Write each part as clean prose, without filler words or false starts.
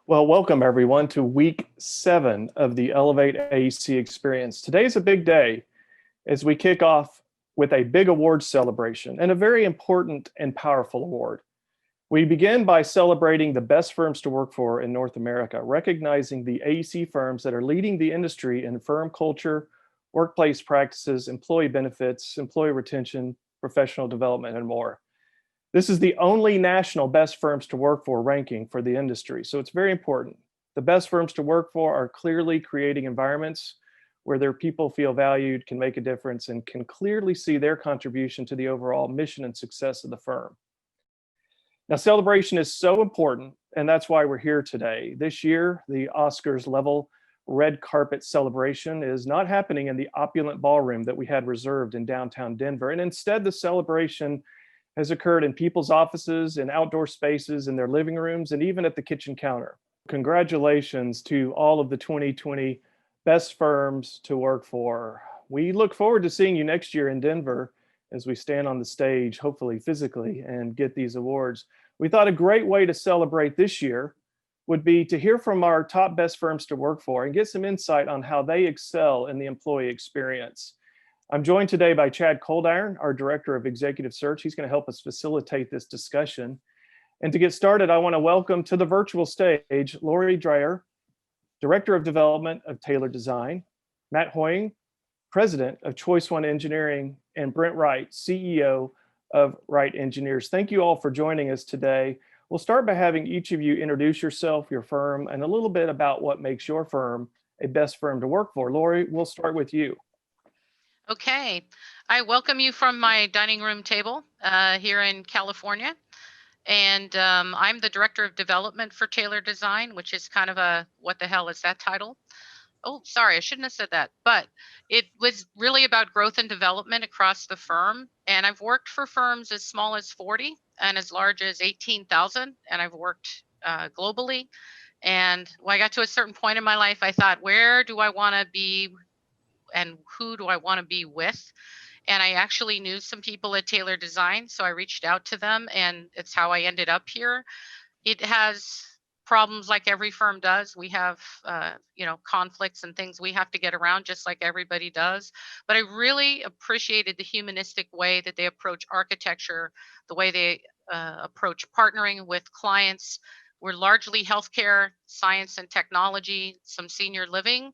Well, welcome everyone to week 7 of the Elevate AEC experience. Today's a big day as we kick off with a big award celebration and a very important and powerful award. We begin by celebrating the best firms to work for in North America, recognizing the AEC firms that are leading the industry in firm culture, workplace practices, employee benefits, employee retention, professional development, and more. This is the only national best firms to work for ranking for the industry, so it's very important. The best firms to work for are clearly creating environments where their people feel valued, can make a difference, and can clearly see their contribution to the overall mission and success of the firm. Now, celebration is so important, and that's why we're here today. This year, the Oscars level red carpet celebration is not happening in the opulent ballroom that we had reserved in downtown Denver, and instead the celebration has occurred in people's offices, in outdoor spaces, in their living rooms, and even at the kitchen counter. Congratulations to all of the 2020 best firms to work for. We look forward to seeing you next year in Denver as we stand on the stage, hopefully physically, and get these awards. We thought a great way to celebrate this year would be to hear from our top best firms to work for and get some insight on how they excel in the employee experience. I'm joined today by Chad Coldiron, our Director of Executive Search. He's going to help us facilitate this discussion. And to get started, I want to welcome to the virtual stage Lori Dreyer, Director of Development of Taylor Design, Matt Hoying, President of Choice One Engineering, and Brent Wright, CEO of Wright Engineers. Thank you all for joining us today. We'll start by having each of you introduce yourself, your firm, and a little bit about what makes your firm a best firm to work for. Lori, we'll start with you. Okay, I welcome you from my dining room table here in California. And I'm the Director of Development for Taylor Design, which is kind of a, what the hell is that title? Oh, sorry, I shouldn't have said that. But it was really about growth and development across the firm. And I've worked for firms as small as 40 and as large as 18,000. And I've worked globally. And when I got to a certain point in my life, I thought, where do I want to be and who do I want to be with? And I actually knew some people at Taylor Design, so I reached out to them, and it's how I ended up here. It has problems like every firm does. We have, conflicts and things we have to get around, just like everybody does. But I really appreciated the humanistic way that they approach architecture, the way they approach partnering with clients. We're largely healthcare, science and technology, some senior living.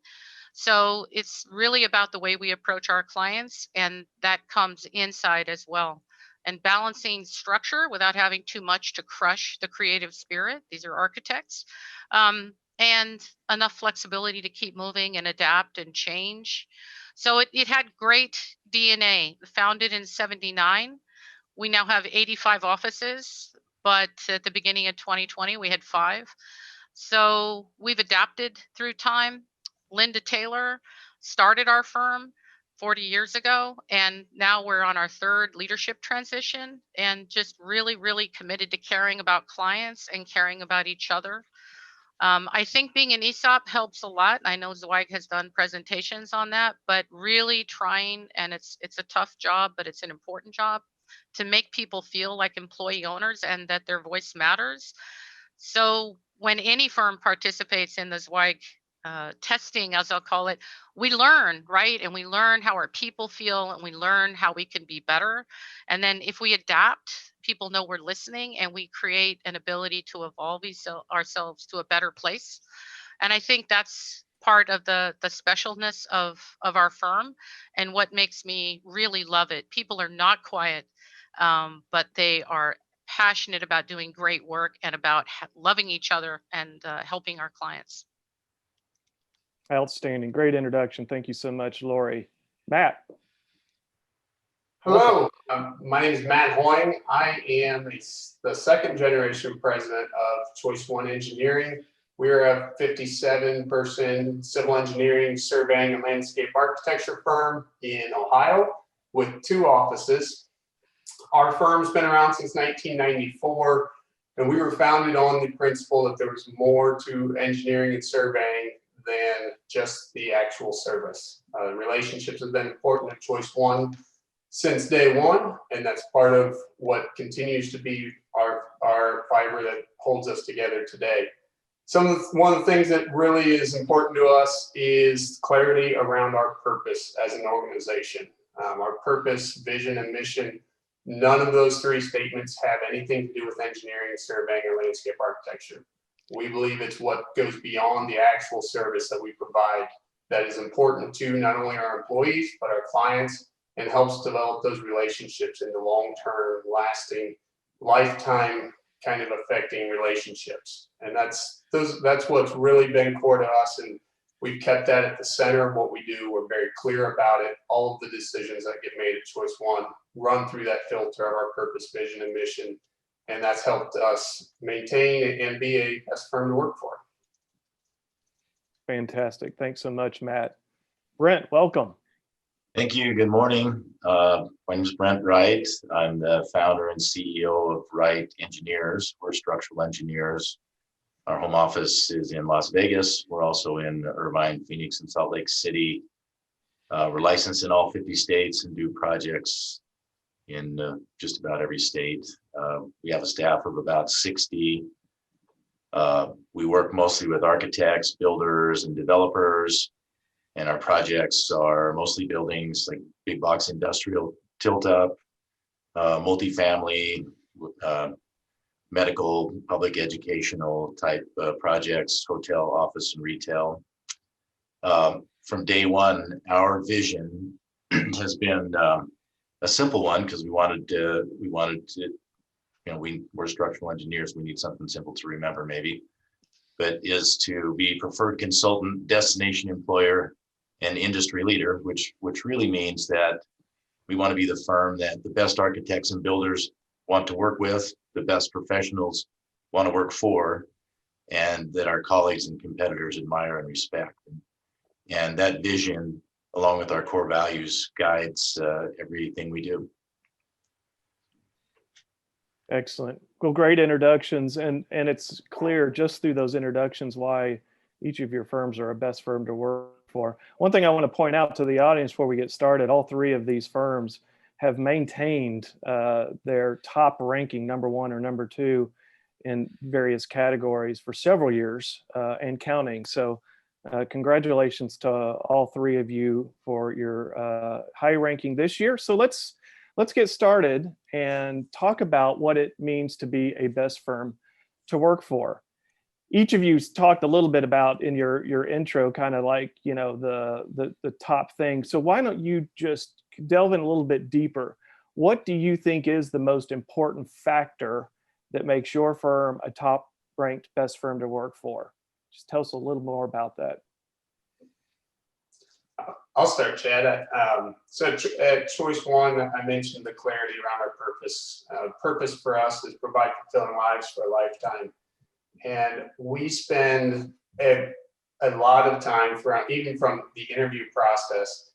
So it's really about the way we approach our clients, and that comes inside as well. And balancing structure without having too much to crush the creative spirit. These are architects. And enough flexibility to keep moving and adapt and change. So it had great DNA. Founded in 79. We now have 85 offices, but at the beginning of 2020, we had 5. So we've adapted through time. Linda Taylor started our firm 40 years ago, and now we're on our 3rd leadership transition, and just really, really committed to caring about clients and caring about each other. I think being an ESOP helps a lot. I know Zweig has done presentations on that, but really trying, and it's a tough job, but it's an important job, to make people feel like employee owners and that their voice matters. So when any firm participates in the Zweig testing, as I'll call it, we learn, right? And we learn how our people feel, and we learn how we can be better. And then if we adapt, people know we're listening, and we create an ability to evolve ourselves to a better place. And I think that's part of the specialness of our firm, and what makes me really love it. People are not quiet, but they are passionate about doing great work and about loving each other and helping our clients. Outstanding. Great introduction. Thank you so much, Lori. Matt. Hello, my name is Matt Hoying. I am the 2nd generation president of Choice One Engineering. We're a 57-person civil engineering, surveying, and landscape architecture firm in Ohio with 2 offices. Our firm's been around since 1994, and we were founded on the principle that there was more to engineering and surveying than just the actual service. Relationships have been important at Choice One since day one, and that's part of what continues to be our fiber that holds us together today. One of the things that really is important to us is clarity around our purpose as an organization. Our purpose, vision, and mission, none of those three statements have anything to do with engineering, surveying, or landscape architecture. We believe it's what goes beyond the actual service that we provide that is important to not only our employees, but our clients, and helps develop those relationships into long-term, lasting, lifetime kind of affecting relationships. And that's what's really been core to us. And we've kept that at the center of what we do. We're very clear about it. All of the decisions that get made at Choice One run through that filter of our purpose, vision, and mission. And that's helped us maintain and be a best firm to work for. Fantastic. Thanks so much, Matt. Brent, welcome. Thank you. Good morning. My name is Brent Wright. I'm the founder and CEO of Wright Engineers. We're structural engineers. Our home office is in Las Vegas. We're also in Irvine, Phoenix, and Salt Lake City. We're licensed in all 50 states and do projects in just about every state. We have a staff of about 60. We work mostly with architects, builders, and developers. And our projects are mostly buildings like big box industrial tilt up, multifamily, medical, public educational type projects, hotel, office, and retail. From day one, our vision has been a simple one because we wanted to, we're structural engineers. We need something simple to remember maybe, but is to be preferred consultant, destination employer, and industry leader, which really means that we want to be the firm that the best architects and builders want to work with, the best professionals want to work for, and that our colleagues and competitors admire and respect. And that vision, along with our core values, guides everything we do. Excellent. Well, great introductions. And it's clear just through those introductions why each of your firms are a best firm to work for. One thing I want to point out to the audience before we get started, all three of these firms have maintained their top ranking, number one or number two, in various categories for several years and counting. So congratulations to all three of you for your high ranking this year. So let's get started and talk about what it means to be a best firm to work for. Each of you talked a little bit about in your intro, kind of like, the top thing. So why don't you just delve in a little bit deeper? What do you think is the most important factor that makes your firm a top ranked best firm to work for? Just tell us a little more about that. I'll start, Chad. So at Choice One, I mentioned the clarity around our purpose. Purpose for us is provide fulfilling lives for a lifetime. And we spend a lot of time, even from the interview process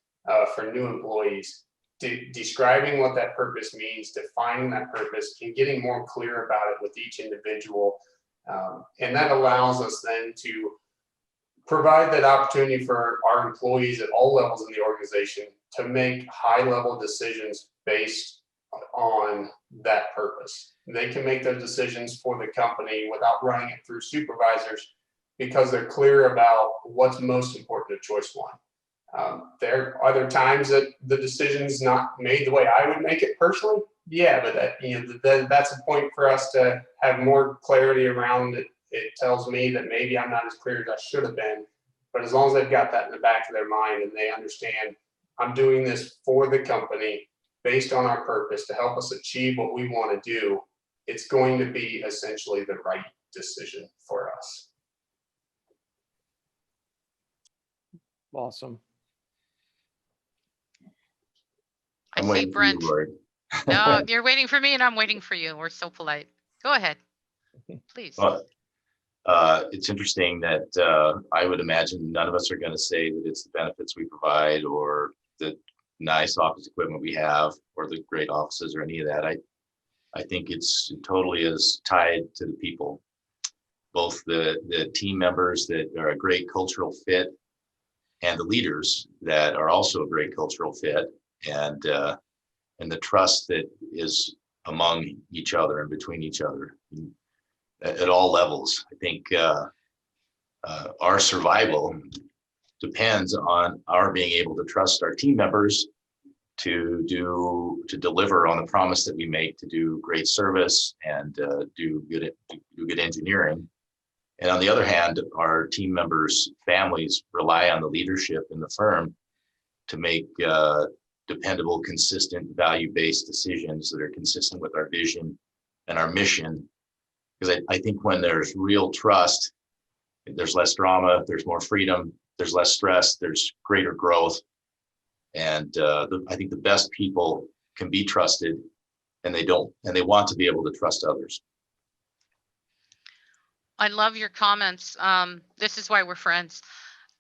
for new employees, describing what that purpose means, defining that purpose, and getting more clear about it with each individual. And that allows us then to provide that opportunity for our employees at all levels in the organization to make high-level decisions based on that purpose. They can make those decisions for the company without running it through supervisors because they're clear about what's most important to Choice One. There are other times that the decision's not made the way I would make it personally. Yeah, but that's a point for us to have more clarity around it. It tells me that maybe I'm not as clear as I should have been, but as long as they've got that in the back of their mind and they understand I'm doing this for the company based on our purpose to help us achieve what we want to do, it's going to be essentially the right decision for us. Awesome. I see Brent. No, you're waiting for me and I'm waiting for you. We're so polite. Go ahead, please. Well, it's interesting that I would imagine none of us are going to say that it's the benefits we provide or the nice office equipment we have or the great offices or any of that. I think it's totally is tied to the people, both the team members that are a great cultural fit and the leaders that are also a great cultural fit, and the trust that is among each other and between each other at all levels. I think our survival depends on our being able to trust our team members to deliver on the promise that we make, to do great service and do good engineering. And on the other hand, our team members' families rely on the leadership in the firm to make dependable, consistent, value-based decisions that are consistent with our vision and our mission. Because I think when there's real trust, there's less drama, there's more freedom, there's less stress, there's greater growth. And I think the best people can be trusted, and they want to be able to trust others. I love your comments. This is why we're friends.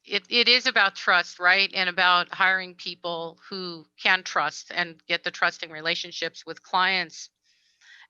It is about trust, right? And about hiring people who can trust and get the trusting relationships with clients.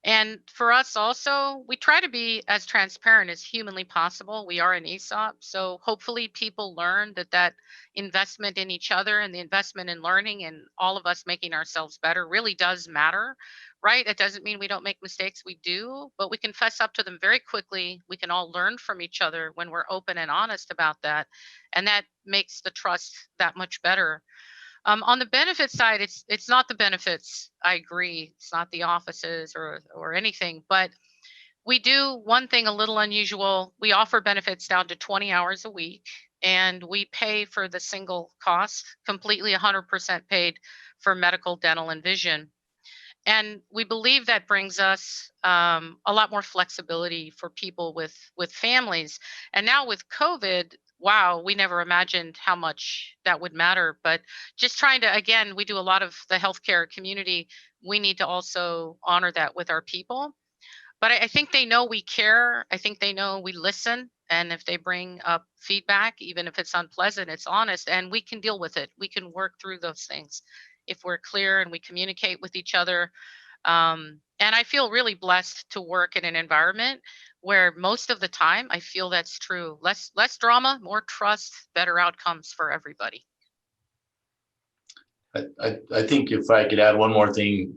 And for us also, we try to be as transparent as humanly possible. We are an ESOP, so hopefully people learn that investment in each other and the investment in learning and all of us making ourselves better really does matter, right? It doesn't mean we don't make mistakes, we do, but we can fess up to them very quickly. We can all learn from each other when we're open and honest about that, and that makes the trust that much better. On the benefit side, it's not the benefits. I agree. It's not the offices or anything, but we do one thing a little unusual. We offer benefits down to 20 hours a week, and we pay for the single cost, completely 100% paid for medical, dental, and vision. And we believe that brings us a lot more flexibility for people with families. And now with COVID, wow, we never imagined how much that would matter. But just trying to, again, we do a lot of the healthcare community. We need to also honor that with our people. But I think they know we care. I think they know we listen. And if they bring up feedback, even if it's unpleasant, it's honest, and we can deal with it. We can work through those things if we're clear and we communicate with each other. And I feel really blessed to work in an environment where most of the time I feel that's true. Less drama, more trust, better outcomes for everybody. I think if I could add one more thing,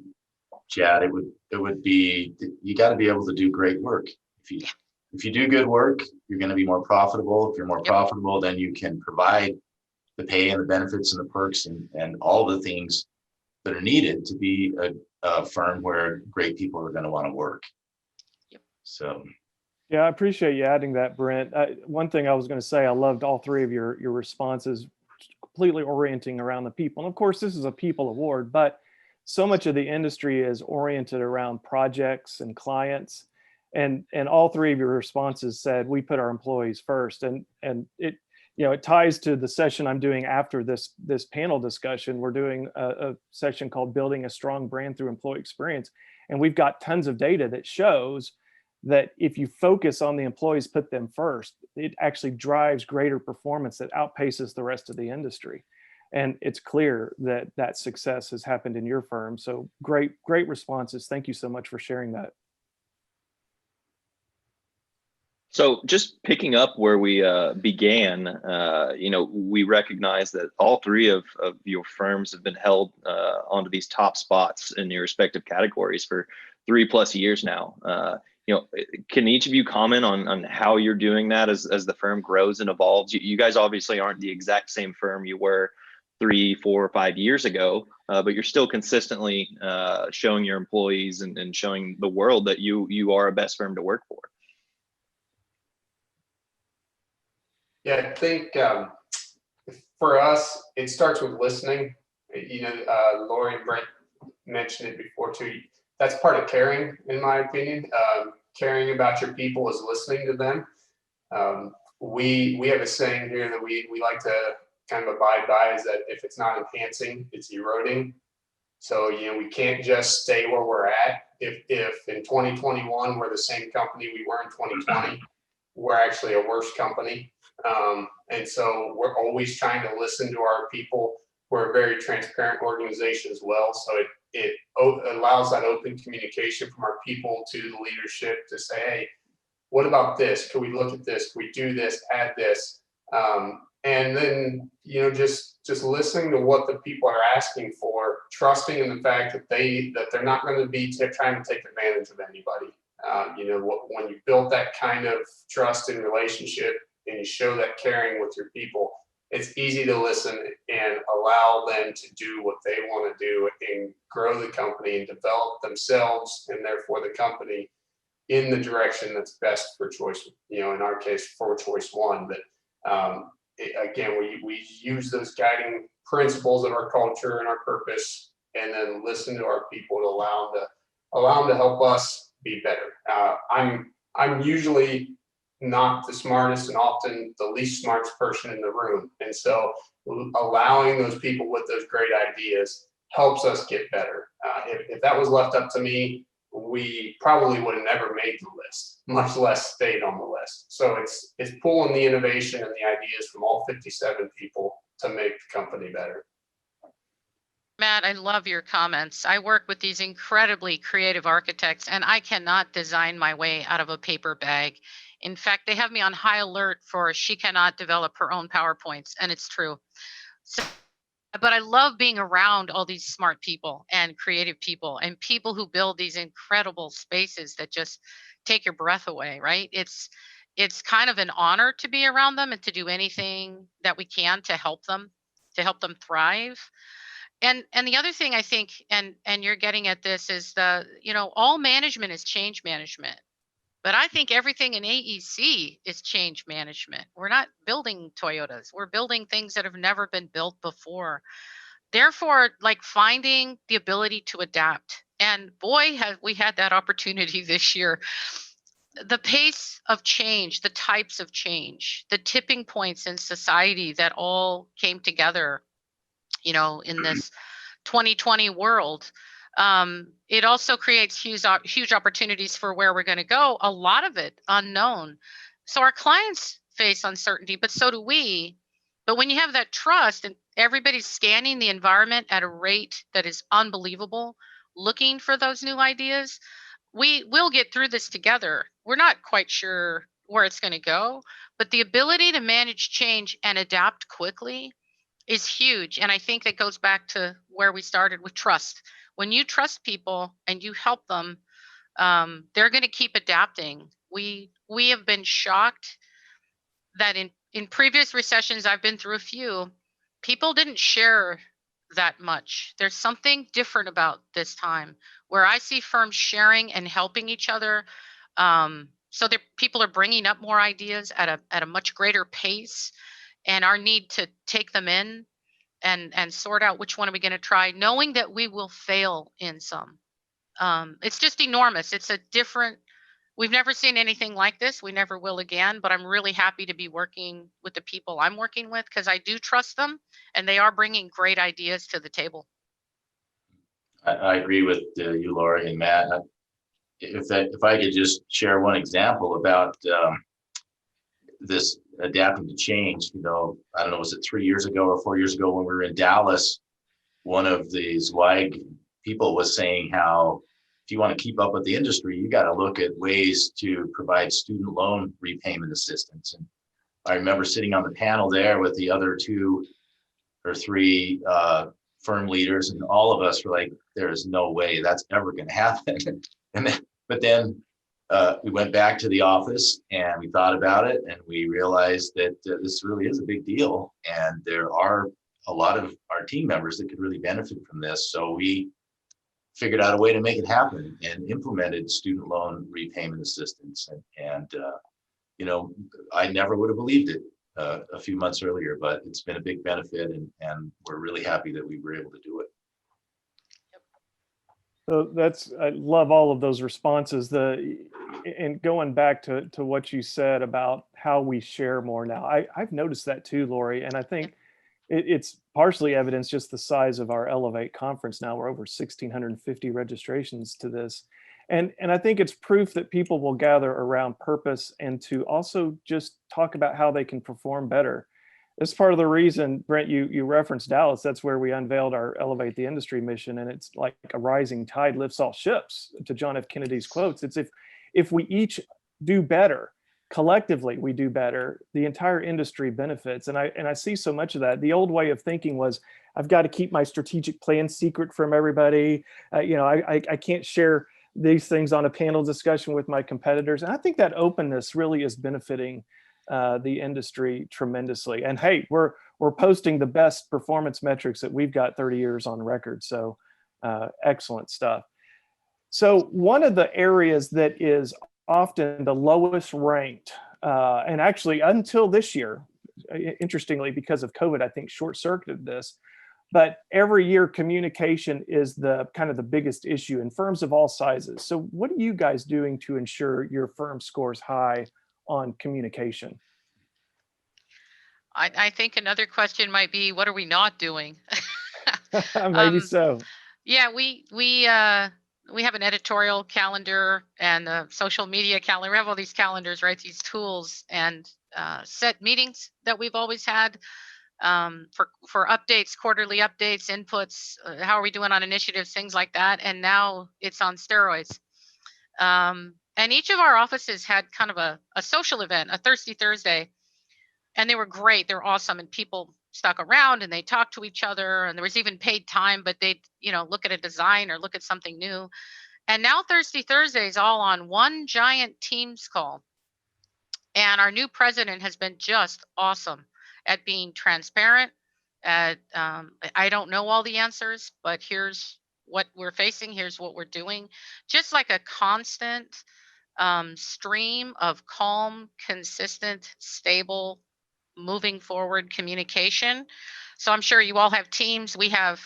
Chad, it would be, you got to be able to do great work. If you do good work, you're going to be more profitable. If you're more profitable, then you can provide the pay and the benefits and the perks and all the things that are needed to be a firm where great people are going to want to work. So. Yeah, I appreciate you adding that, Brent. One thing I was going to say, I loved all three of your responses, completely orienting around the people. And of course, this is a people award, but so much of the industry is oriented around projects and clients. And all three of your responses said, we put our employees first. And it, it ties to the session I'm doing after this panel discussion. We're doing a session called Building a Strong Brand Through Employee Experience. And we've got tons of data that shows that if you focus on the employees, put them first, it actually drives greater performance that outpaces the rest of the industry. And it's clear that success has happened in your firm. So great responses. Thank you so much for sharing that. So just picking up where we began, we recognize that all three of your firms have been held onto these top spots in your respective categories for 3+ years now. Can each of you comment on how you're doing that as the firm grows and evolves? You guys obviously aren't the exact same firm you were 3, 4, or 5 years ago, but you're still consistently showing your employees and showing the world that you are a best firm to work for. Yeah, I think for us, it starts with listening. Lori and Brent mentioned it before too. That's part of caring, in my opinion. Caring about your people is listening to them. We have a saying here that we like to kind of abide by, is that if it's not enhancing, it's eroding. So, we can't just stay where we're at. If in 2021, we're the same company we were in 2020, we're actually a worse company. And so we're always trying to listen to our people. We're a very transparent organization as well. So it allows that open communication from our people to the leadership to say, hey, what about this? Can we look at this? Can we do this, add this? And then, just listening to what the people are asking for, trusting in the fact that they're not going to be trying to take advantage of anybody. When you build that kind of trust and relationship, and you show that caring with your people, it's easy to listen and allow them to do what they want to do and grow the company and develop themselves and therefore the company in the direction that's best for choice, in our case, for choice one. But again, we use those guiding principles of our culture and our purpose, and then listen to our people to allow them to help us be better. I'm usually not the smartest and often the least smartest person in the room. And so allowing those people with those great ideas helps us get better. If that was left up to me, we probably would have never made the list, much less stayed on the list. So it's pulling the innovation and the ideas from all 57 people to make the company better. Matt, I love your comments. I work with these incredibly creative architects, and I cannot design my way out of a paper bag. In fact, they have me on high alert for she cannot develop her own PowerPoints, and it's true. So, but I love being around all these smart people and creative people and people who build these incredible spaces that just take your breath away, right? It's kind of an honor to be around them and to do anything that we can to help them thrive. And the other thing I think, and you're getting at this, is all management is change management. But I think everything in AEC is change management. We're not building Toyotas. We're building things that have never been built before. Therefore, like finding the ability to adapt. And boy, have we had that opportunity this year. The pace of change, the types of change, the tipping points in society that all came together, in this 2020 world. It also creates huge opportunities for where we're going to go, a lot of it unknown. So our clients face uncertainty, but so do we. But when you have that trust and everybody's scanning the environment at a rate that is unbelievable, looking for those new ideas, we will get through this together. We're not quite sure where it's going to go, but the ability to manage change and adapt quickly is huge. And I think that goes back to where we started with trust. When you trust people and you help them, they're going to keep adapting. We have been shocked that in previous recessions, I've been through a few, people didn't share that much. There's something different about this time where I see firms sharing and helping each other. So that people are bringing up more ideas at a much greater pace. And our need to take them in and sort out which one are we going to try, knowing that we will fail in some. It's just enormous. We've never seen anything like this. We never will again, but I'm really happy to be working with the people I'm working with because I do trust them and they are bringing great ideas to the table. I agree with you, Lori and Matt. If I could just share one example about this adapting to change, I don't know, was it 3 years ago or 4 years ago when we were in Dallas, one of the Zweig people was saying how if you want to keep up with the industry, you got to look at ways to provide student loan repayment assistance. And I remember sitting on the panel there with the other 2 or 3 firm leaders, and all of us were like, there's no way that's ever going to happen. But then we went back to the office and we thought about it and we realized that this really is a big deal. And there are a lot of our team members that could really benefit from this. So we figured out a way to make it happen and implemented student loan repayment assistance. And I never would have believed it a few months earlier, but it's been a big benefit and we're really happy that we were able to do it. So I love all of those responses. And going back to what you said about how we share more now, I've noticed that too, Lori. And I think it's partially evidence just the size of our Elevate conference now. We're over 1,650 registrations to this. And I think it's proof that people will gather around purpose and to also just talk about how they can perform better. That's part of the reason, Brent, you referenced Dallas. That's where we unveiled our Elevate the Industry mission. And it's like a rising tide lifts all ships, to John F. Kennedy's quotes. It's if we each do better, collectively we do better, the entire industry benefits. And I see so much of that. The old way of thinking was, I've got to keep my strategic plan secret from everybody. I can't share these things on a panel discussion with my competitors. And I think that openness really is benefiting the industry tremendously. And hey, we're posting the best performance metrics that we've got 30 years on record. So excellent stuff. So one of the areas that is often the lowest ranked, and actually until this year, interestingly, because of COVID, I think short-circuited this, but every year communication is the kind of the biggest issue in firms of all sizes. So what are you guys doing to ensure your firm scores high on communication? I think another question might be, what are we not doing? Maybe so. Yeah, we have an editorial calendar and a social media calendar. We have all these calendars, right? These tools and set meetings that we've always had for updates, quarterly updates, inputs. How are we doing on initiatives, things like that? And now it's on steroids. And each of our offices had kind of a social event, a Thirsty Thursday, and they were great. They're awesome, and people stuck around and they talked to each other, and there was even paid time, but they'd look at a design or look at something new. And now Thirsty Thursday is all on one giant Teams call. And our new president has been just awesome at being transparent. At I don't know all the answers, but here's what we're facing. Here's what we're doing. Just like a constant stream of calm, consistent, stable, moving forward communication. So I'm sure you all have teams. We have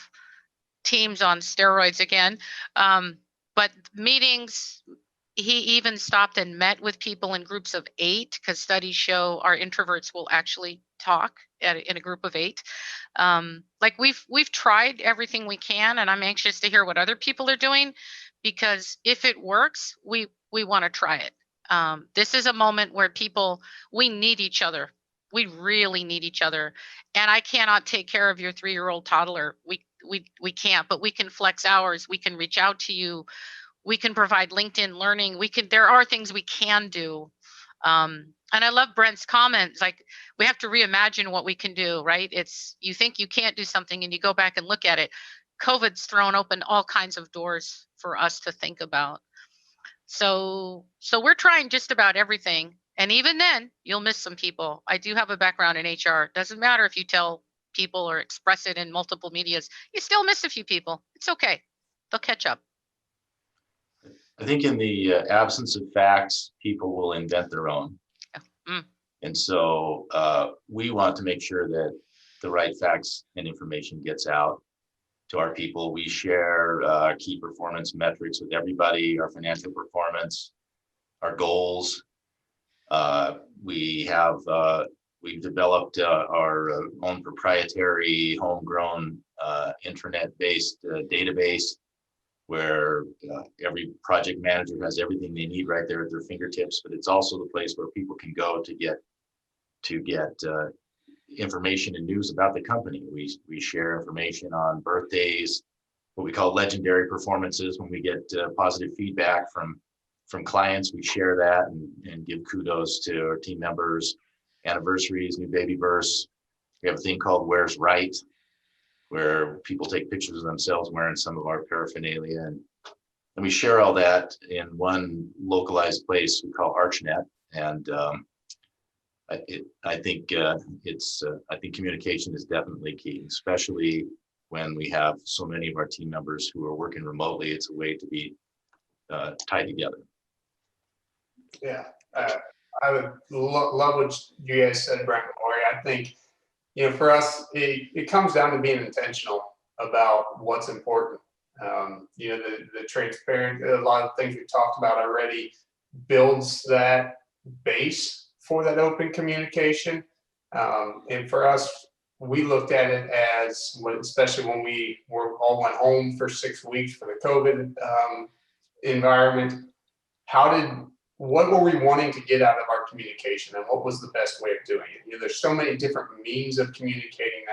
teams on steroids again. But meetings, he even stopped and met with people in groups of 8, because studies show our introverts will actually talk in a group of 8. Like we've tried everything we can, and I'm anxious to hear what other people are doing, because if it works, we want to try it. This is a moment where we need each other. We really need each other. And I cannot take care of your 3-year-old toddler. We can't, but we can flex hours. We can reach out to you. We can provide LinkedIn learning. There are things we can do. And I love Brent's comments. Like, we have to reimagine what we can do, right? You think you can't do something and you go back and look at it. COVID's thrown open all kinds of doors for us to think about. So we're trying just about everything. And even then, you'll miss some people. I do have a background in HR. Doesn't matter if you tell people or express it in multiple medias. You still miss a few people. It's okay. They'll catch up. I think in the absence of facts, people will invent their own. And so we want to make sure that the right facts and information gets out to our people. We share key performance metrics with everybody, our financial performance, our goals. We've developed our own proprietary homegrown intranet-based database, where every project manager has everything they need right there at their fingertips, but it's also the place where people can go to get information and news about the company. We share information on birthdays, what we call legendary performances. When we get positive feedback from clients, we share that and give kudos to our team members. Anniversaries, new baby births. We have a thing called Where's Right, where people take pictures of themselves wearing some of our paraphernalia, and we share all that in one localized place we call ArchNet. And I think communication is definitely key, especially when we have so many of our team members who are working remotely. It's a way to be tied together. Yeah, I would love what you guys said, Brent and Lori. I think, for us, it comes down to being intentional about what's important. The transparent, a lot of things we talked about already builds that base for that open communication. And for us, we looked at it as, especially when we all went home for 6 weeks for the COVID environment, what were we wanting to get out of our communication, and what was the best way of doing it? There's so many different means of communicating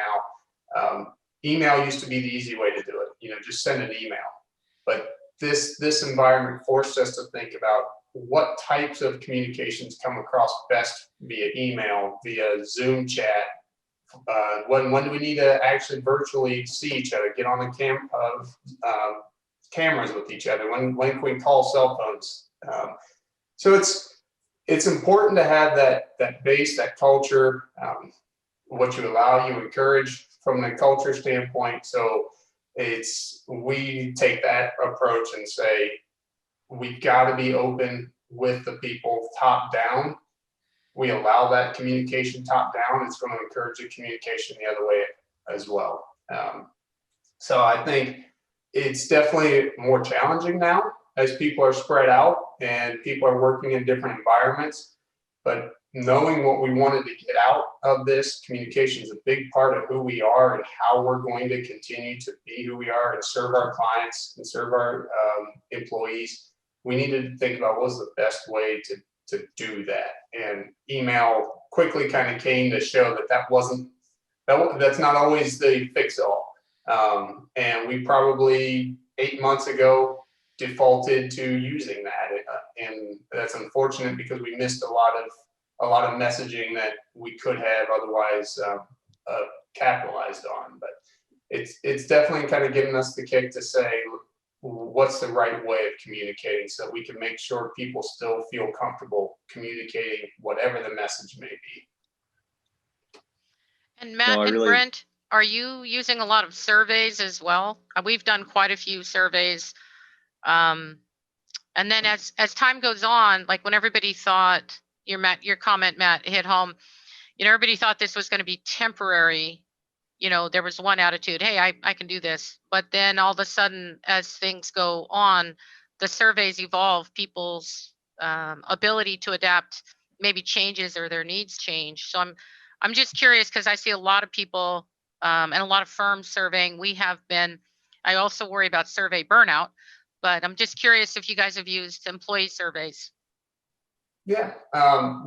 now. Email used to be the easy way to do it. Just send an email. But this environment forced us to think about what types of communications come across best via email, via Zoom chat. When do we need to actually virtually see each other, get on the cameras with each other? When can we call cell phones? So it's important to have that base, that culture, what you allow, you encourage from the culture standpoint. So we take that approach and say, we've got to be open with the people top down. We allow that communication top down. It's going to encourage the communication the other way as well. So I think it's definitely more challenging now as people are spread out and people are working in different environments. But knowing what we wanted to get out of this, communication is a big part of who we are and how we're going to continue to be who we are and serve our clients and serve our employees. We needed to think about what was the best way to do that. And email quickly kind of came to show that's not always the fix-all. And we probably 8 months ago defaulted to using that, and that's unfortunate because we missed a lot of messaging that we could have otherwise capitalized on. But it's definitely kind of given us the kick to say what's the right way of communicating so that we can make sure people still feel comfortable communicating whatever the message may be. And Matt No, and Brent, are you using a lot of surveys as well? We've done quite a few surveys. And then as time goes on, like when everybody thought, your comment, Matt, hit home, everybody thought this was going to be temporary. There was one attitude, hey, I can do this. But then all of a sudden, as things go on, the surveys evolve, people's ability to adapt maybe changes or their needs change. So I'm just curious because I see a lot of people and a lot of firms surveying. I also worry about survey burnout, but I'm just curious if you guys have used employee surveys. Yeah,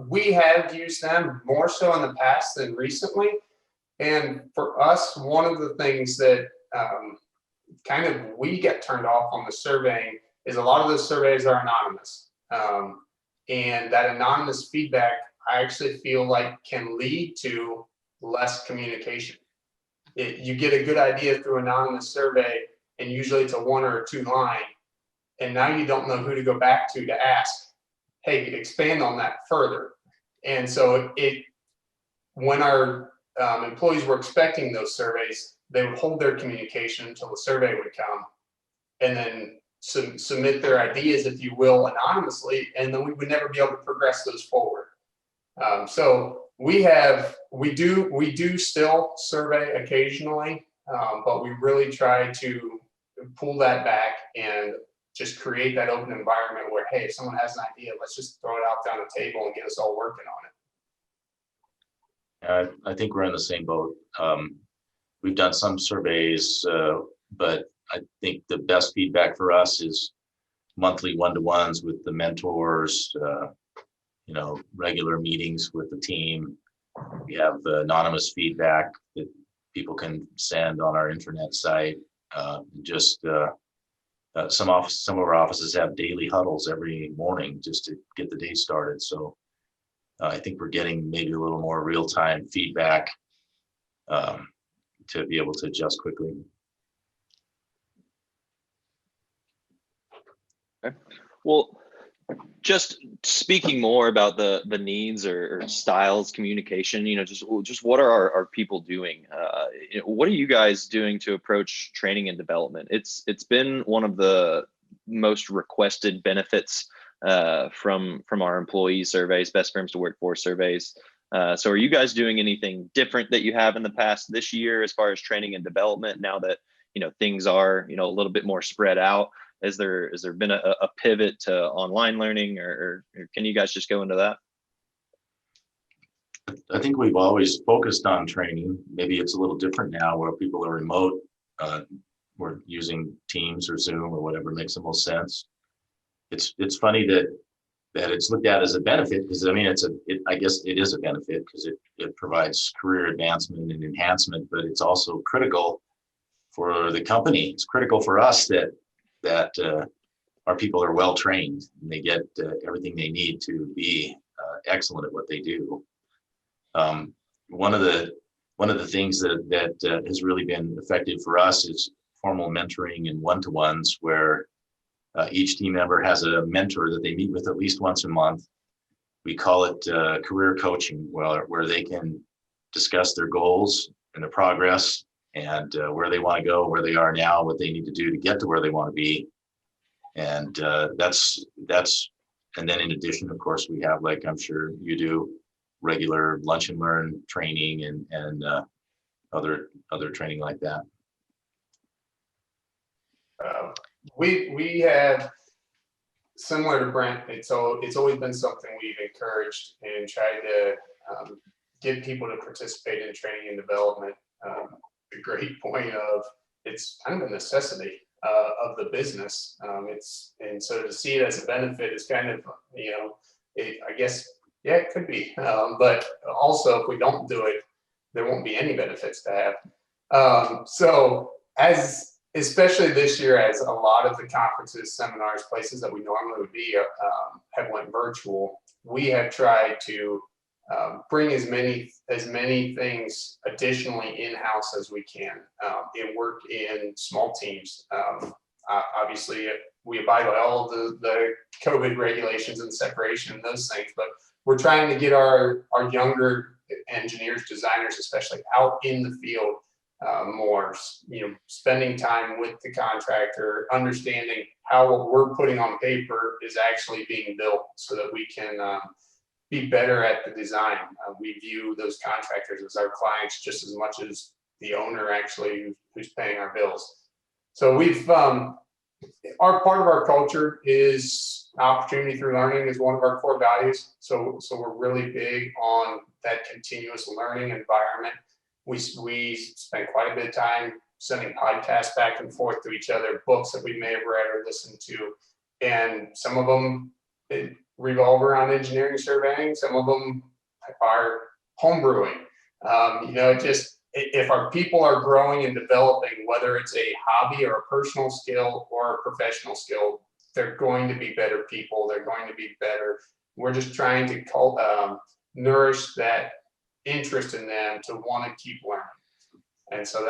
we have used them more so in the past than recently. And for us, one of the things that we get turned off on the surveying is a lot of those surveys are anonymous. And that anonymous feedback, I actually feel like can lead to less communication. You get a good idea through anonymous survey, and usually it's a 1 or a 2 line. And now you don't know who to go back to ask, hey, expand on that further. And so when our employees were expecting those surveys, they would hold their communication until the survey would come and then submit their ideas, if you will, anonymously, and then we would never be able to progress those forward. So we do still survey occasionally, but we really try to pull that back and just create that open environment where, hey, if someone has an idea, let's just throw it out down the table and get us all working on it. I think we're in the same boat. We've done some surveys, but I think the best feedback for us is monthly one-to-ones with the mentors, regular meetings with the team. We have anonymous feedback that people can send on our intranet site. Some of our offices have daily huddles every morning just to get the day started. So I think we're getting maybe a little more real-time feedback to be able to adjust quickly. Okay. Well, just speaking more about the needs or styles communication, just what are our people doing? What are you guys doing to approach training and development? It's been one of the most requested benefits from our employee surveys, best firms to work for surveys. So are you guys doing anything different that you have in the past this year as far as training and development now that things are a little bit more spread out? Has there been a pivot to online learning, or can you guys just go into that? I think we've always focused on training. Maybe it's a little different now where people are remote. We're using Teams or Zoom or whatever makes the most sense. It's funny that it's looked at as a benefit because I guess it is a benefit because it provides career advancement and enhancement, but it's also critical for the company. It's critical for us that our people are well trained and they get everything they need to be excellent at what they do. One of the things that has really been effective for us is formal mentoring and one-to-ones where each team member has a mentor that they meet with at least once a month. we call it career coaching, where they can discuss their goals and their progress and where they want to go, where they are now, what they need to do to get to where they want to be. And that's, and then in addition, of course, we have, like I'm sure you do, regular lunch and learn training and other training like that. We have, similar to Brent, it's always been something we've encouraged and tried to get people to participate in training and development. The great point of it's kind of a necessity of the business. And so to see it as a benefit is kind of, I guess, yeah, it could be. But also, if we don't do it, there won't be any benefits to have. So especially this year, as a lot of the conferences, seminars, places that we normally would be have went virtual, we have tried to bring as many things additionally in-house as we can, and work in small teams. Obviously, we abide by all of the COVID regulations and separation and those things, but we're trying to get our younger engineers, designers, especially out in the field more, spending time with the contractor, understanding how what we're putting on paper is actually being built so that we can be better at the design. We view those contractors as our clients just as much as the owner actually who's paying our bills. So we've, our part of our culture is opportunity through learning is one of our core values. So we're really big on that continuous learning environment. We spend quite a bit of time sending podcasts back and forth to each other, books that we may have read or listened to, and some of them revolve around engineering surveying. Some of them are homebrewing. If our people are growing and developing, whether it's a hobby or a personal skill or a professional skill, they're going to be better people. They're going to be better. We're just trying to nourish that interest in them to want to keep learning. And so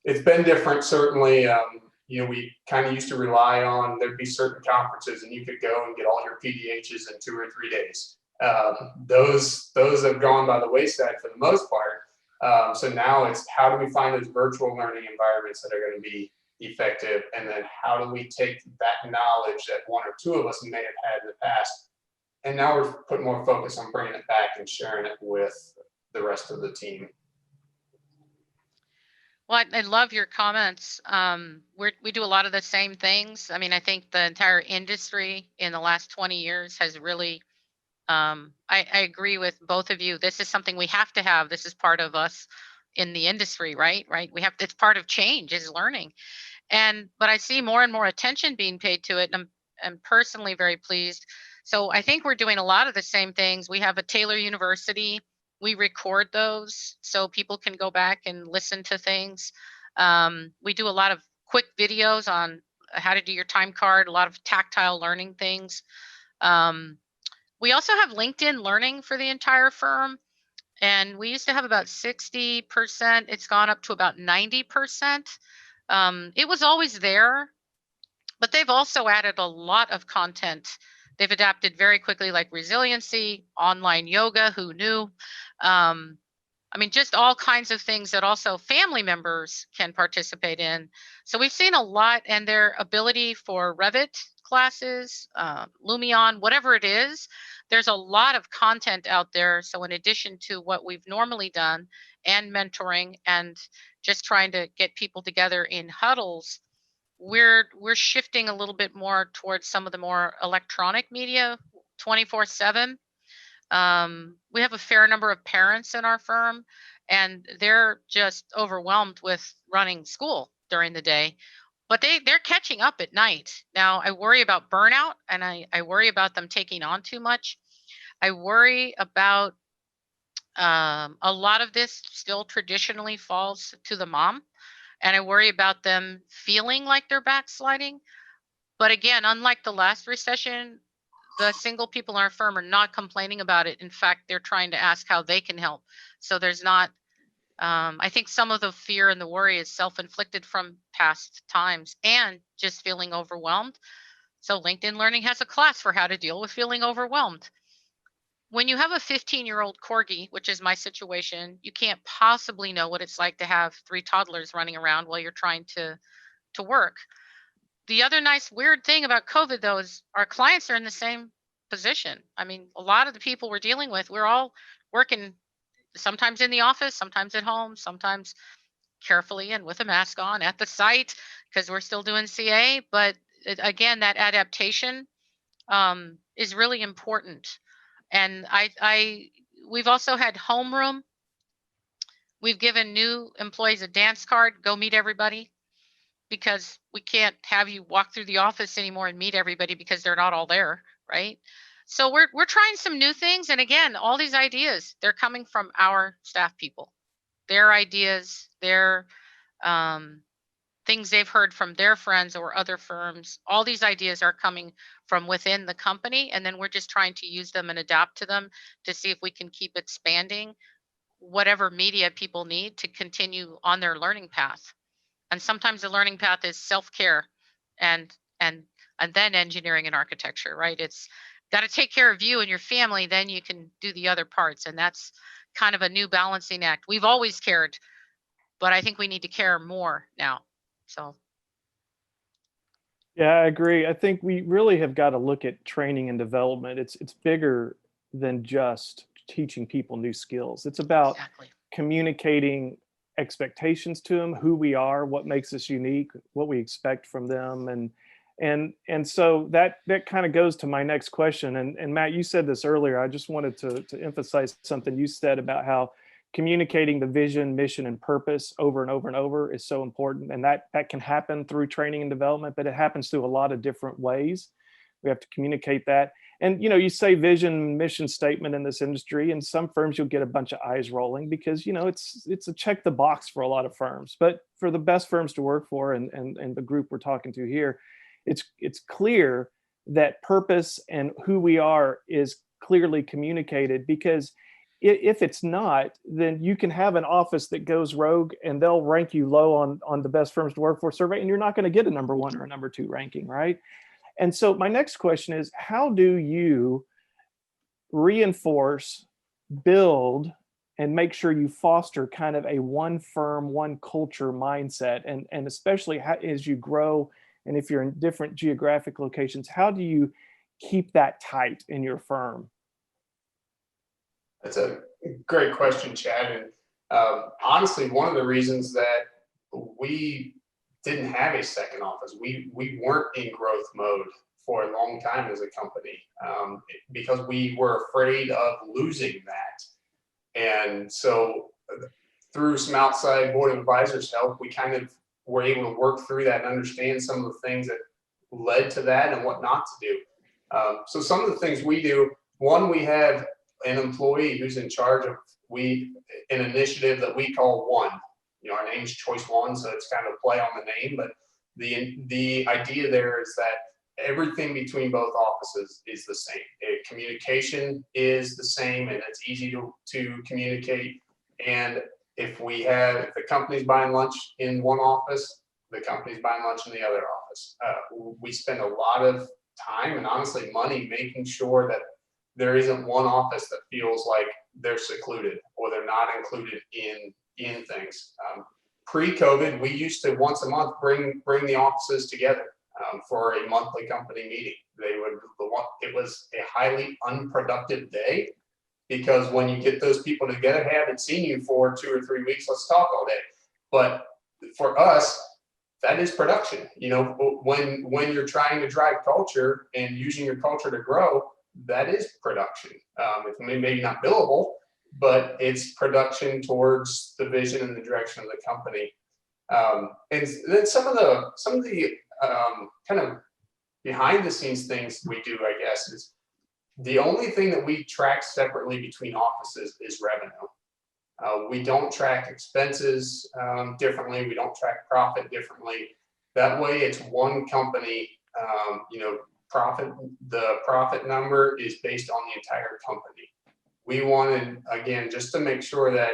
it's been different, certainly. We kind of used to rely on, there'd be certain conferences and you could go and get all your PDHs in 2 or 3 days. Those have gone by the wayside for the most part. So now it's how do we find those virtual learning environments that are going to be effective, and then how do we take that knowledge that 1 or 2 of us may have had in the past, and now we're putting more focus on bringing it back and sharing it with the rest of the team. Well, I love your comments. We do a lot of the same things. I mean, I think the entire industry in the last 20 years has really, I agree with both of you. This is something we have to have. This is part of us in the industry, right? We have, it's part of change is learning. But I see more and more attention being paid to it. And I'm personally very pleased. So I think we're doing a lot of the same things. We have a Taylor University. We record those so people can go back and listen to things. We do a lot of quick videos on how to do your time card, a lot of tactile learning things. We also have LinkedIn Learning for the entire firm. And we used to have about 60%. It's gone up to about 90%. It was always there, but they've also added a lot of content. They've adapted very quickly, like resiliency, online yoga, who knew? I mean, just all kinds of things that also family members can participate in. So we've seen a lot, and their ability for Revit classes, Lumion, whatever it is, there's a lot of content out there. So in addition to what we've normally done and mentoring and just trying to get people together in huddles, we're shifting a little bit more towards some of the more electronic media 24/7. We have a fair number of parents in our firm, and they're just overwhelmed with running school during the day, but they're catching up at night. Now, I worry about burnout, and I worry about them taking on too much. I worry about a lot of this still traditionally falls to the mom, and I worry about them feeling like they're backsliding. But again, unlike the last recession, the single people in our firm are not complaining about it. In fact, they're trying to ask how they can help. So there's not, I think some of the fear and the worry is self-inflicted from past times and just feeling overwhelmed. So LinkedIn Learning has a class for how to deal with feeling overwhelmed. when you have a 15-year-old corgi, which is my situation, you can't possibly know what it's like to have 3 toddlers running around while you're trying to work. The other nice weird thing about COVID though is our clients are in the same position. I mean, a lot of the people we're dealing with, we're all working sometimes in the office, sometimes at home, sometimes carefully and with a mask on at the site because we're still doing CA. But again, that adaptation is really important. And we've also had homeroom. We've given new employees a dance card, go meet everybody, because we can't have you walk through the office anymore and meet everybody because they're not all there, right? So we're trying some new things. And again, all these ideas, they're coming from our staff people. Their ideas, their things they've heard from their friends or other firms. All these ideas are coming from within the company, and then we're just trying to use them and adapt to them to see if we can keep expanding whatever media people need to continue on their learning path. And sometimes the learning path is self-care and then engineering and architecture, right? It's got to take care of you and your family, then you can do the other parts. And that's kind of a new balancing act. We've always cared, but I think we need to care more now. So Yeah, I agree. I think we really have got to look at training and development. It's bigger than just teaching people new skills. It's about exactly. communicating expectations to them, who we are, what makes us unique, what we expect from them. And so that kind of goes to my next question. And Matt, you said this earlier. I just wanted to emphasize something you said about how communicating the vision, mission, and purpose over and over and over is so important. And that can happen through training and development, but it happens through a lot of different ways. We have to communicate that. And you say vision, mission statement in this industry. In some firms, you'll get a bunch of eyes rolling because it's a check the box for a lot of firms. But for the best firms to work for, and the group we're talking to here, it's clear that purpose and who we are is clearly communicated, because if it's not, then you can have an office that goes rogue and they'll rank you low on the best firms to work for survey, and you're not going to get a number 1 or a number 2 ranking, right? And so my next question is, how do you reinforce, build, and make sure you foster kind of a one firm, one culture mindset? And especially as you grow, and if you're in different geographic locations, how do you keep that tight in your firm? That's a great question, Chad. And honestly, one of the reasons that we didn't have a second office, we weren't in growth mode for a long time as a company, because we were afraid of losing that. And so through some outside board of advisors help, we kind of were able to work through that and understand some of the things that led to that and what not to do. So some of the things we do, one, we have an employee who's in charge of an initiative that we call One. Our name's Choice One, so it's kind of a play on the name, but the idea there is that everything between both offices is the same. Communication is the same, and it's easy to communicate. And if the company's buying lunch in one office, the company's buying lunch in the other office. We spend a lot of time and honestly money making sure that there isn't one office that feels like they're secluded or they're not included in things. Pre-COVID, we used to once a month bring the offices together for a monthly company meeting. It was a highly unproductive day, because when you get those people together, hey, I haven't seen you for 2 or 3 weeks, let's talk all day. But for us, that is production. When you're trying to drive culture and using your culture to grow, that is production. It's maybe not billable, but it's production towards the vision and the direction of the company. And then some of the kind of behind the scenes things we do, I guess, is the only thing that we track separately between offices is revenue. We don't track expenses differently. We don't track profit differently. That way, it's one company. The profit number is based on the entire company. We wanted, again, just to make sure that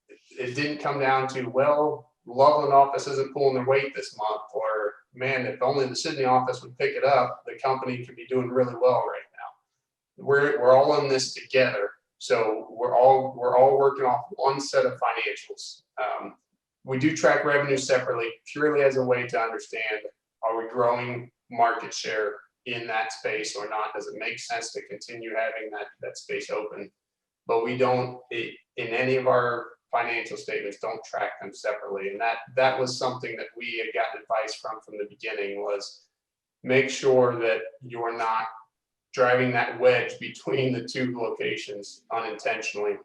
it didn't come down to, well, Loveland office isn't pulling their weight this month, or man, if only the Sydney office would pick it up, the company could be doing really well right we're all in this together. So we're all working off one set of financials. We do track revenue separately, purely as a way to understand, are we growing market share in that space or not? Does it make sense to continue having that space open? But we don't, in any of our financial statements, don't track them separately. And that was something that we had gotten advice from the beginning, was make sure that you're not driving that wedge between the two locations unintentionally.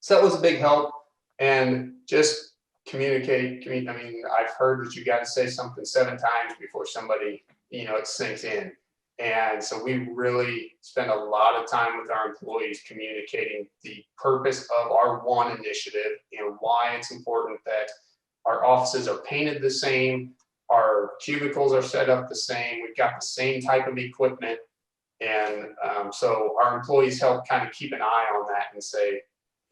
So that was a big help. And just communicate. I mean, I've heard that you got to say something 7 times before somebody, it sinks in. And so we really spend a lot of time with our employees communicating the purpose of our one initiative and why it's important that our offices are painted the same, our cubicles are set up the same, we've got the same type of equipment. And so our employees help kind of keep an eye on that and say,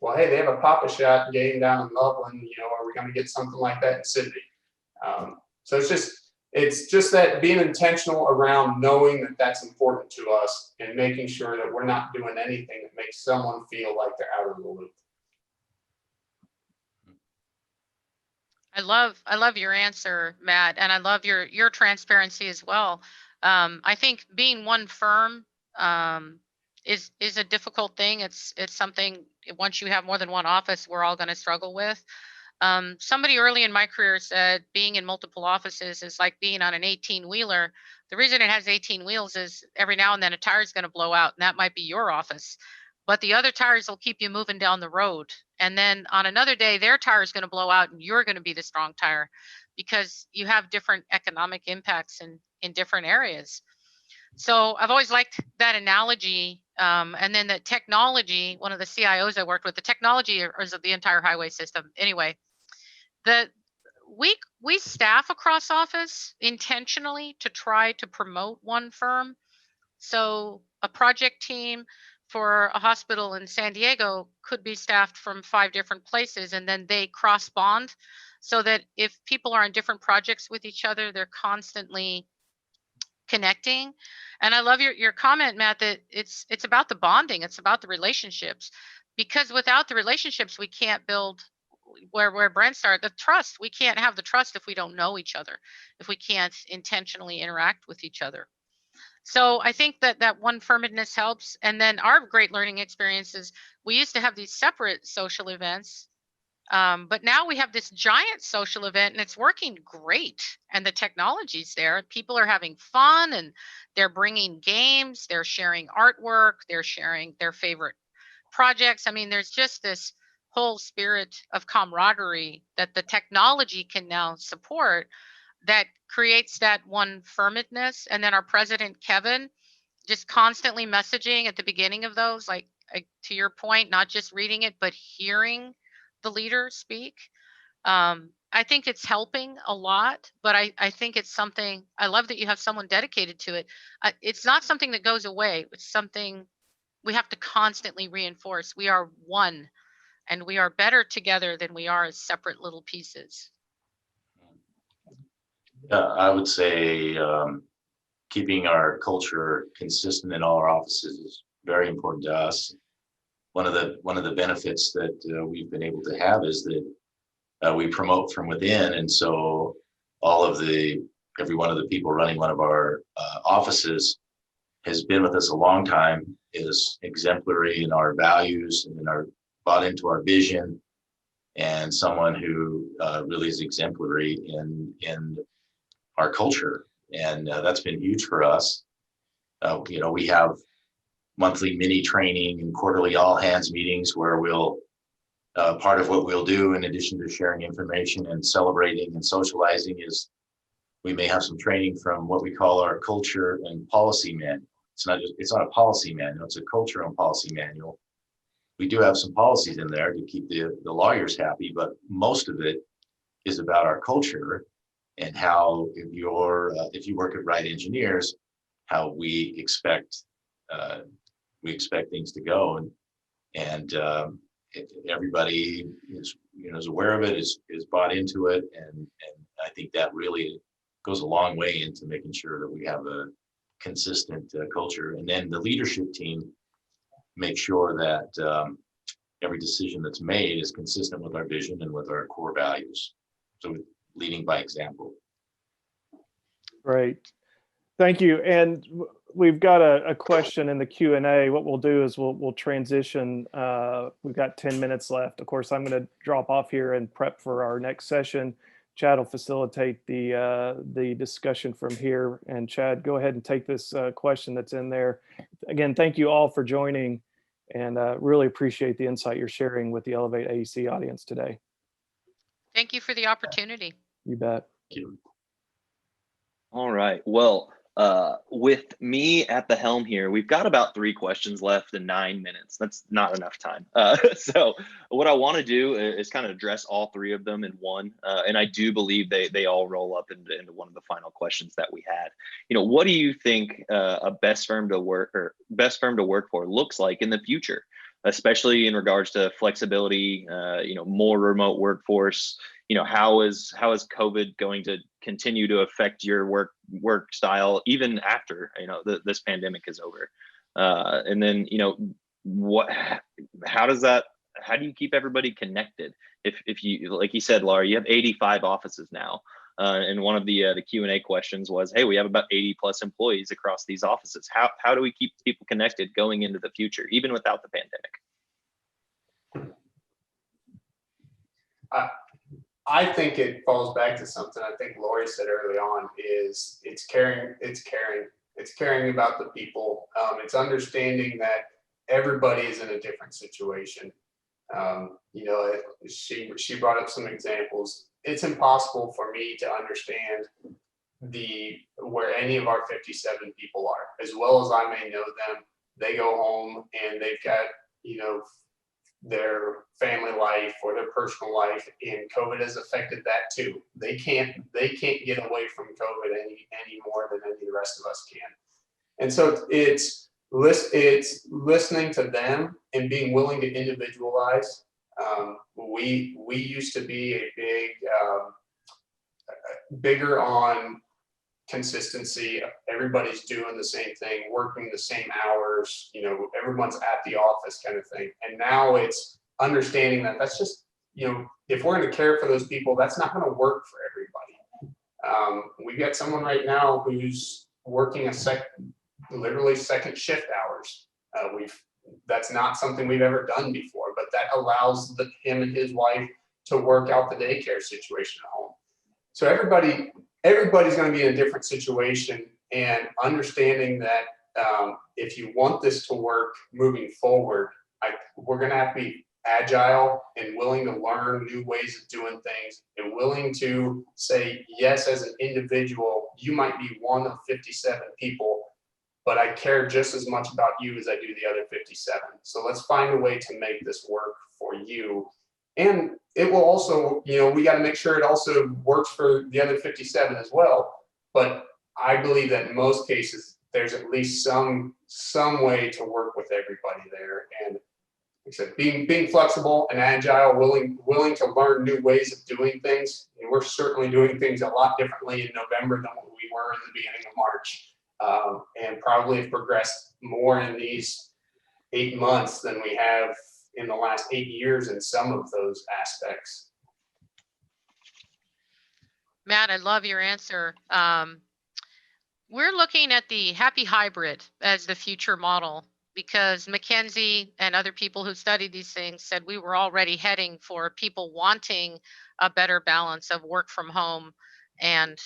well, hey, they have a Pop-A-Shot game down in Loveland, are we going to get something like that in Sydney? So it's just that being intentional around knowing that that's important to us and making sure that we're not doing anything that makes someone feel like they're out of the loop. I love your answer, Matt, and I love your transparency as well. I think being one firm is a difficult thing. It's something, once you have more than one office, we're all going to struggle with. Somebody early in my career said being in multiple offices is like being on an 18-wheeler. The reason it has 18 wheels is every now and then a tire is going to blow out, and that might be your office. But the other tires will keep you moving down the road. And then on another day, their tire is going to blow out and you're going to be the strong tire, because you have different economic impacts in different areas. So I've always liked that analogy. And then the technology, one of the CIOs I worked with, the technology is of the entire highway system. Anyway, we staff across office intentionally to try to promote one firm. So a project team for a hospital in San Diego could be staffed from 5 different places, and then they cross bond so that if people are on different projects with each other, they're constantly connecting. And I love your comment, Matt, that it's about the bonding, it's about the relationships, because without the relationships, we can't build where Brent started, the trust. We can't have the trust if we don't know each other, if we can't intentionally interact with each other. So I think that one firmedness helps. And then our great learning experiences, we used to have these separate social events, but now we have this giant social event and it's working great. And the technology's there. People are having fun and they're bringing games, they're sharing artwork, they're sharing their favorite projects. I mean, there's just this whole spirit of camaraderie that the technology can now support, that creates that one firmedness. And then our president, Kevin, just constantly messaging at the beginning of those, like to your point, not just reading it, but hearing the leader speak. I think it's helping a lot, but I think it's something, I love that you have someone dedicated to it. It's not something that goes away. It's something we have to constantly reinforce. We are one, and we are better together than we are as separate little pieces. I would say keeping our culture consistent in all our offices is very important to us. One of the benefits that we've been able to have is that we promote from within, and so every one of the people running one of our offices has been with us a long time, is exemplary in our values and bought into our vision, and someone who really is exemplary in our culture. And that's been huge for us. We have monthly mini training and quarterly all hands meetings where part of what we'll do, in addition to sharing information and celebrating and socializing, is we may have some training from what we call our culture and policy manual. It's not a policy manual, it's a culture and policy manual. We do have some policies in there to keep the lawyers happy, but most of it is about our culture and how, if you work at Wright Engineers, how we expect things to go, and everybody is aware of it, is bought into it, and I think that really goes a long way into making sure that we have consistent culture. And then the leadership team makes sure that every decision that's made is consistent with our vision and with our core values. So leading by example. Great. Thank you. And we've got a question in the Q&A. What we'll do is we'll transition. We've got 10 minutes left. Of course, I'm going to drop off here and prep for our next session. Chad will facilitate the discussion from here. And Chad, go ahead and take this question that's in there. Again, thank you all for joining, and really appreciate the insight you're sharing with the Elevate AEC audience today. Thank you for the opportunity. You bet. Thank you. All right. Well, with me at the helm here, we've got about 3 questions left in 9 minutes. That's not enough time. So what I want to do is kind of address all 3 of them in one. And I do believe they all roll up into one of the final questions that we had. You know, what do you think a best firm to work for looks like in the future, especially in regards to flexibility, you know, more remote workforce? You know, how is COVID going to continue to affect your work style even after, you know, this pandemic is over? And then, you know, how do you keep everybody connected? If you, like you said, Laura, you have 85 offices now. And one of the Q&A questions was, hey, we have about 80 plus employees across these offices. How do we keep people connected going into the future, even without the pandemic? I think it falls back to something I think Lori said early on, is it's caring about the people. It's understanding that everybody is in a different situation. You know, she brought up some examples. It's impossible for me to understand where any of our 57 people are. As well as I may know them, they go home and they've got, you know, their family life or their personal life, and COVID has affected that too. They can't get away from COVID any more than any of the rest of us can. And so it's listening to them and being willing to individualize. We used to be a bigger on consistency. Everybody's doing the same thing, working the same hours, you know, everyone's at the office kind of thing. And now it's understanding that that's just, you know, if we're going to care for those people, that's not going to work for everybody. We've got someone right now who's working literally second shift hours. That's not something we've ever done before, but that allows him and his wife to work out the daycare situation at home. So everybody's going to be in a different situation, and understanding that if you want this to work moving forward, we're going to have to be agile and willing to learn new ways of doing things, and willing to say yes as an individual. You might be one of 57 people, but I care just as much about you as I do the other 57. So let's find a way to make this work for you. And it will also, you know, we got to make sure it also works for the other 57 as well. But I believe that in most cases, there's at least some way to work with everybody there. And like I said, being flexible and agile, willing to learn new ways of doing things. And we're certainly doing things a lot differently in November than what we were in the beginning of March, and probably have progressed more in these 8 months than we have in the last 8 years in some of those aspects. Matt, I love your answer. We're looking at the happy hybrid as the future model, because McKinsey and other people who studied these things said we were already heading for people wanting a better balance of work from home and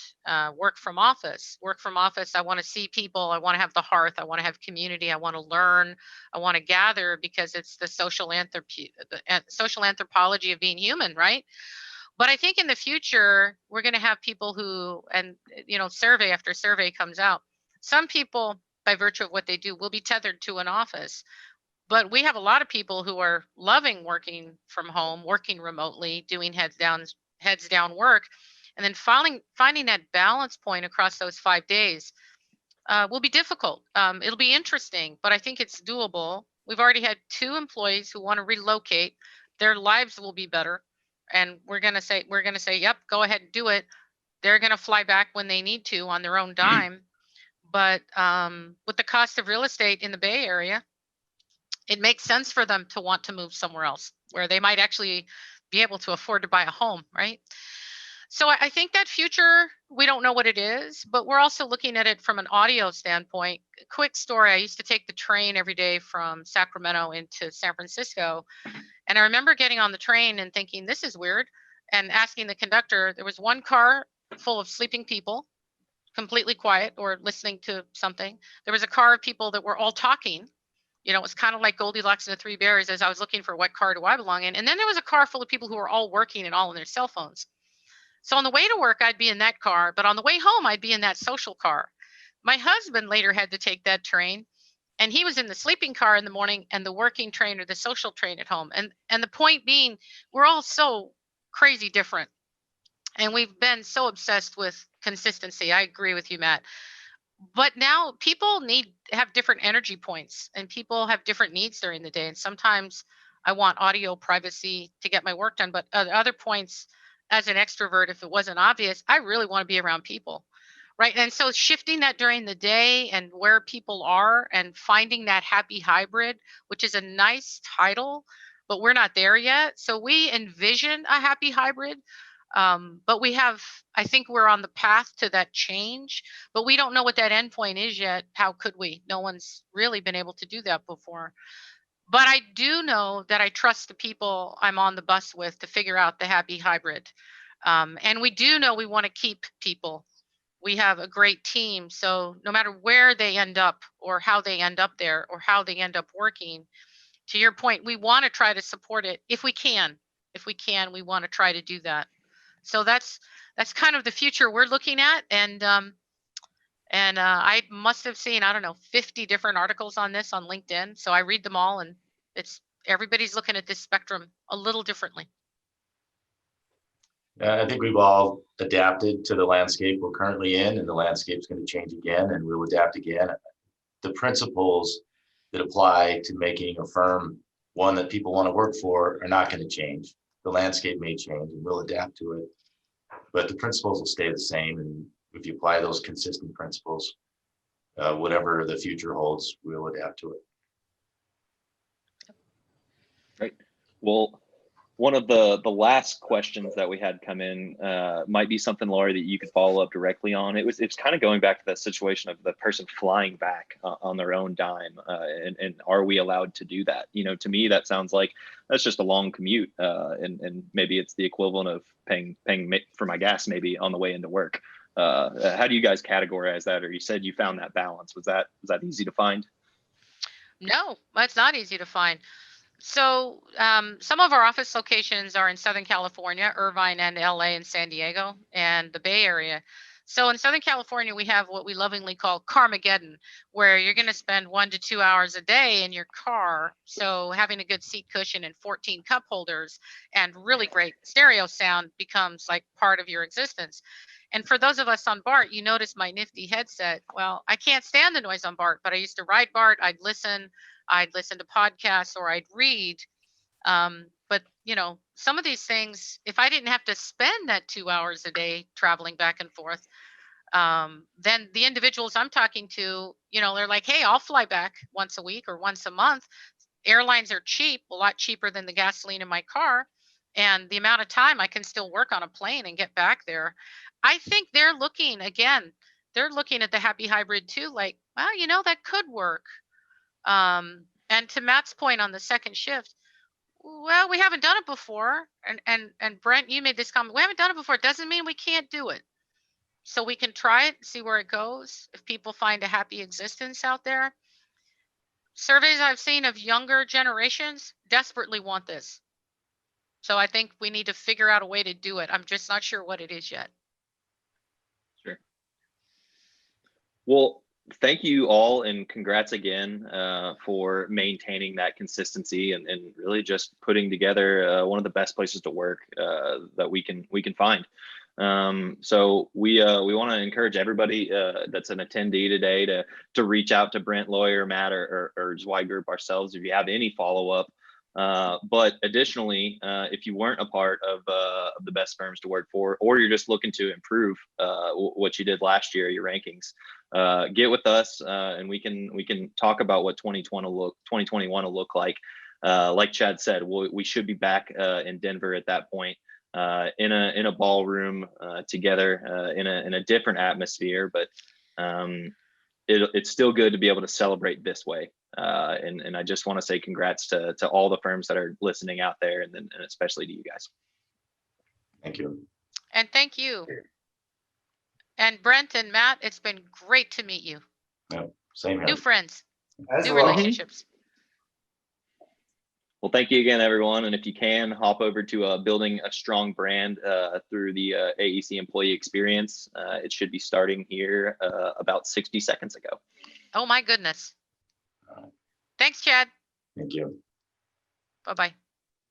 work from office. Work from office, I want to see people, I want to have the hearth, I want to have community, I want to learn, I want to gather, because it's the social anthropology of being human, right? But I think in the future, we're going to have people who, and you know, survey after survey comes out, some people, by virtue of what they do, will be tethered to an office. But we have a lot of people who are loving working from home, working remotely, doing heads down work. And then finding that balance point across those 5 days will be difficult. It'll be interesting, but I think it's doable. We've already had 2 employees who want to relocate. Their lives will be better. And we're going to say, yep, go ahead and do it. They're going to fly back when they need to on their own dime. but with the cost of real estate in the Bay Area, it makes sense for them to want to move somewhere else where they might actually be able to afford to buy a home, right? So I think that future, we don't know what it is, but we're also looking at it from an audio standpoint. Quick story, I used to take the train every day from Sacramento into San Francisco. And I remember getting on the train and thinking, this is weird. And asking the conductor, there was one car full of sleeping people, completely quiet or listening to something. There was a car of people that were all talking. You know, it was kind of like Goldilocks and the Three Bears as I was looking for what car do I belong in. And then there was a car full of people who were all working and all on their cell phones. So on the way to work, I'd be in that car, but on the way home, I'd be in that social car. My husband later had to take that train, and he was in the sleeping car in the morning and the working train or the social train at home. And the point being, we're all so crazy different. And we've been so obsessed with consistency. I agree with you, Matt. But now people have different energy points, and people have different needs during the day. And sometimes I want audio privacy to get my work done, but at other points, as an extrovert, if it wasn't obvious, I really want to be around people, right? And so shifting that during the day and where people are and finding that happy hybrid, which is a nice title, but we're not there yet. So we envision a happy hybrid. But I think we're on the path to that change, but we don't know what that endpoint is yet. How could we? No one's really been able to do that before. But I do know that I trust the people I'm on the bus with to figure out the happy hybrid. And we do know we want to keep people. We have a great team. So no matter where they end up or how they end up there or how they end up working, to your point, we want to try to support it if we can. If we can, we want to try to do that. So that's kind of the future we're looking at. And I must have seen, I don't know, 50 different articles on this on LinkedIn. So I read them all, and everybody's looking at this spectrum a little differently. I think we've all adapted to the landscape we're currently in, and the landscape's going to change again, and we'll adapt again. The principles that apply to making a firm one that people want to work for are not going to change. The landscape may change, and we'll adapt to it, but the principles will stay the same. And if you apply those consistent principles, whatever the future holds, we'll adapt to it. Right. Well, one of the last questions that we had come in might be something, Laurie, that you could follow up directly on. It's kind of going back to that situation of the person flying back on their own dime, and are we allowed to do that? You know, to me, that sounds like that's just a long commute, and maybe it's the equivalent of paying for my gas maybe on the way into work. How do you guys categorize that? Or you said you found that balance. Was that easy to find? No, that's not easy to find. So some of our office locations are in Southern California, Irvine and LA and San Diego and the Bay Area. So in Southern California, we have what we lovingly call Carmageddon, where you're going to spend 1 to 2 hours a day in your car. So having a good seat cushion and 14 cup holders and really great stereo sound becomes like part of your existence. And for those of us on BART, you notice my nifty headset. Well, I can't stand the noise on BART, but I used to ride BART. I'd listen to podcasts or I'd read. But you know, some of these things, if I didn't have to spend that 2 hours a day traveling back and forth, then the individuals I'm talking to, you know, they're like, hey, I'll fly back once a week or once a month. Airlines are cheap, a lot cheaper than the gasoline in my car. And the amount of time I can still work on a plane and get back there. I think they're looking at the happy hybrid too, like, well, you know, that could work. And to Matt's point on the second shift, well, we haven't done it before. And Brent, you made this comment. We haven't done it before. It doesn't mean we can't do it. So we can try it, see where it goes. If people find a happy existence out there. Surveys I've seen of younger generations desperately want this. So I think we need to figure out a way to do it. I'm just not sure what it is yet. Sure. Well, thank you all, and congrats again for maintaining that consistency and really just putting together one of the best places to work that we can find. So we want to encourage everybody that's an attendee today to reach out to Brent, Lawyer, Matt, or Zweig Group ourselves if you have any follow-up But additionally, if you weren't a part of the best firms to work for, or you're just looking to improve what you did last year, your rankings, get with us, and we can talk about what 2021 will look like. Like Chad said, we should be back in Denver at that point, in a ballroom together, in a different atmosphere, but it's still good to be able to celebrate this way. And I just want to say congrats to all the firms that are listening out there, and especially to you guys. Thank you. And thank you. And Brent and Matt, it's been great to meet you. Yeah, same here. New friends, As new well. relationships. Well, thank you again, everyone. And if you can, hop over to building a strong brand through the AEC employee experience. It should be starting here about 60 seconds ago. Oh my goodness. All right. Thanks, Chad. Thank you. Bye-bye.